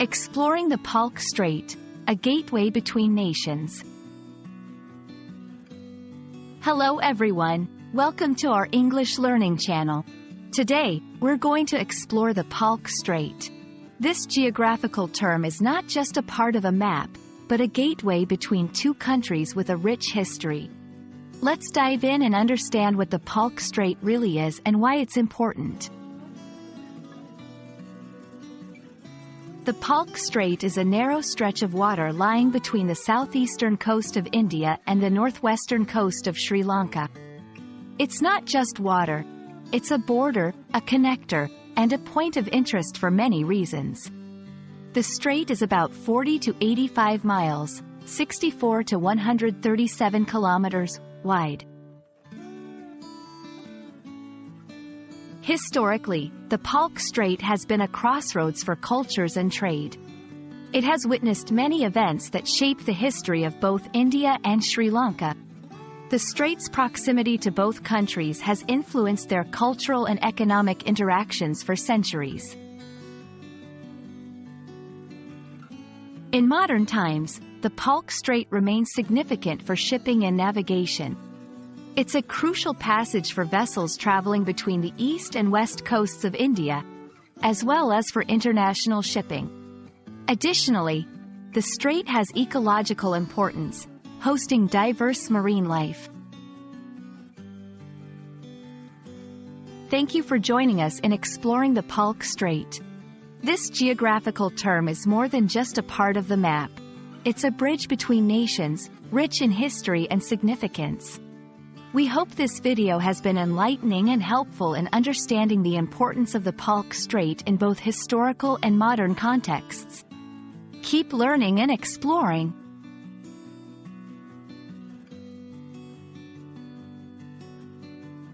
Exploring the Palk Strait, a gateway between nations. Hello everyone, welcome to our English learning channel. Today, we're going to explore the Palk Strait. This geographical term is not just a part of a map, but a gateway between two countries with a rich history. Let's dive in and understand what the Palk Strait really is and why it's important. The Palk Strait is a narrow stretch of water lying between the southeastern coast of India and the northwestern coast of Sri Lanka. It's not just water. It's a border, a connector, and a point of interest for many reasons. The strait is about 40 to 85 miles, 64 to 137 kilometers, wide. Historically, the Palk Strait has been a crossroads for cultures and trade. It has witnessed many events that shape the history of both India and Sri Lanka. The strait's proximity to both countries has influenced their cultural and economic interactions for centuries. In modern times, the Palk Strait remains significant for shipping and navigation. It's a crucial passage for vessels traveling between the east and west coasts of India, as well as for international shipping. Additionally, the strait has ecological importance, hosting diverse marine life. Thank you for joining us in exploring the Palk Strait. This geographical term is more than just a part of the map. It's a bridge between nations, rich in history and significance. We hope this video has been enlightening and helpful in understanding the importance of the Palk Strait in both historical and modern contexts. Keep learning and exploring.